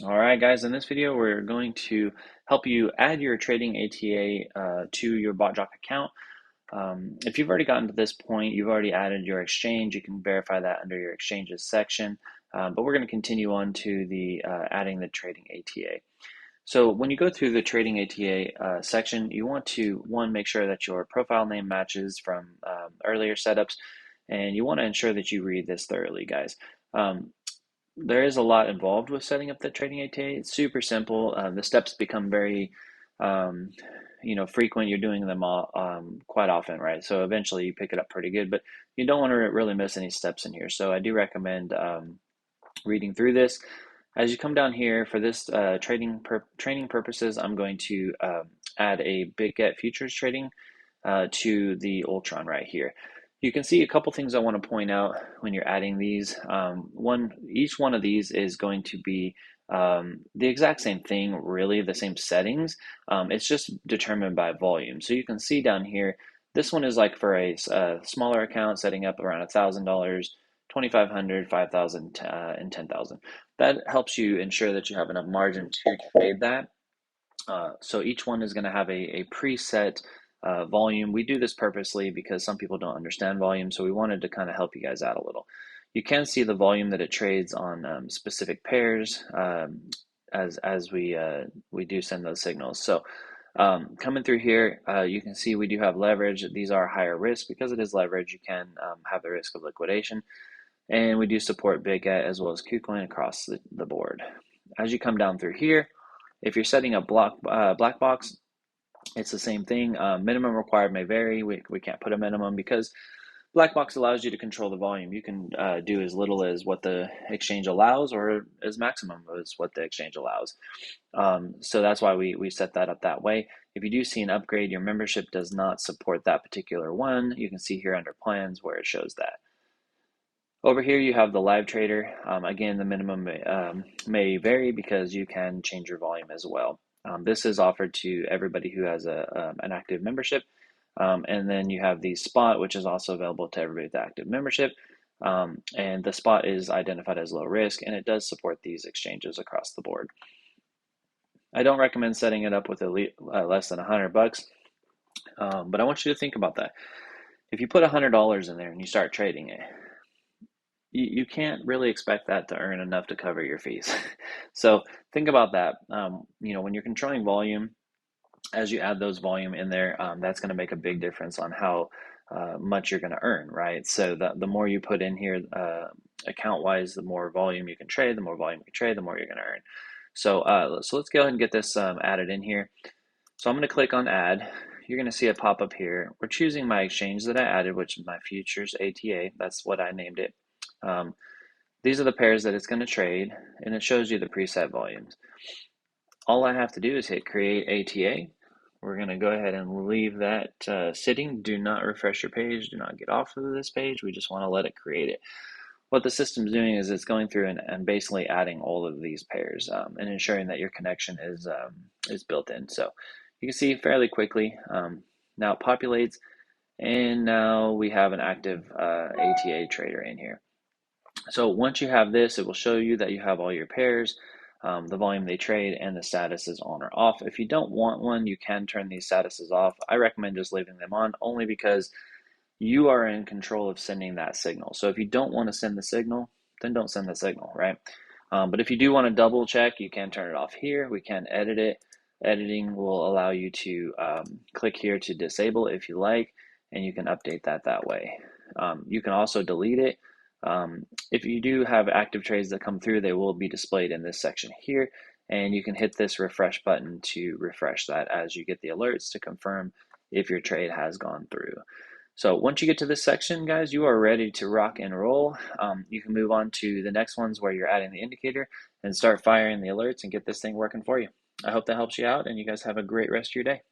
All right, guys, in this video, we're going to help you add your trading ATA to your BotJok account. If you've already gotten to this point, you've already added your exchange, you can verify that under your exchanges section. But we're going to continue on to the adding the trading ATA. So when you go through the trading ATA section, you want to, one, make sure that your profile name matches from earlier setups, and you want to ensure that you read this thoroughly, guys. There is a lot involved with setting up the trading ATA. It's super simple. The steps become very, um, frequent. You're doing them all, quite often, right? So eventually you pick it up pretty good, but you don't want to really miss any steps in here. So I do recommend reading through this. As you come down here for this training purposes, I'm going to add a big get futures trading to the Ultron right here. You can see a couple things I want to point out when you're adding these. Each one of these is going to be the exact same thing, really, the same settings. It's just determined by volume. So you can see down here, this one is like for a smaller account, setting up around $1,000, 2,500, 5,000, and 10,000. That helps you ensure that you have enough margin to trade that. So each one is going to have a preset volume. We do this purposely because some people don't understand volume, so we wanted to kind of help you guys out a little. You can see the volume that it trades on specific pairs as we do send those signals. So coming through here, you can see we do have leverage. These are higher risk because it is leverage. You can have the risk of liquidation, and we do support Big At as well as KuCoin across the board. As you come down through here, if you're setting up black box, it's the same thing. Minimum required may vary. We can't put a minimum because black box allows you to control the volume. You can do as little as what the exchange allows or as maximum as what the exchange allows. So that's why we set that up that way. If you do see an upgrade, your membership does not support that particular one. You can see here under plans where it shows that. Over here you have the live trader. Again, the minimum may vary because you can change your volume as well. This is offered to everybody who has an active membership. And then you have the spot, which is also available to everybody with active membership. And the spot is identified as low risk, and it does support these exchanges across the board. I don't recommend setting it up with less than $100, but I want you to think about that. If you put $100 in there and you start trading it, you can't really expect that to earn enough to cover your fees. So think about that. When you're controlling volume, as you add those volume in there, that's going to make a big difference on how much you're going to earn, right? So the more you put in here, account-wise, the more volume you can trade, the more volume you can trade, the more you're going to earn. So let's go ahead and get this added in here. So I'm going to click on add. You're going to see it pop up here. We're choosing my exchange that I added, which is my futures ATA. That's what I named it. These are the pairs that it's going to trade, and it shows you the preset volumes. All I have to do is hit create ATA. We're going to go ahead and leave that sitting. Do not refresh your page. Do not get off of this page. We just want to let it create it. What the system's doing is it's going through and basically adding all of these pairs and ensuring that your connection is built in. So you can see fairly quickly. Now it populates, and now we have an active ATA trader in here. So once you have this, it will show you that you have all your pairs, the volume they trade, and the status is on or off. If you don't want one, you can turn these statuses off. I recommend just leaving them on only because you are in control of sending that signal. So if you don't want to send the signal, then don't send the signal, right? But if you do want to double check, you can turn it off here. We can edit it. Editing will allow you to click here to disable if you like, and you can update that way. You can also delete it. If you do have active trades that come through, they will be displayed in this section here, and you can hit this refresh button to refresh that as you get the alerts to confirm if your trade has gone through. So once you get to this section, guys, you are ready to rock and roll. You can move on to the next ones where you're adding the indicator and start firing the alerts and get this thing working for you. I hope that helps you out, and you guys have a great rest of your day.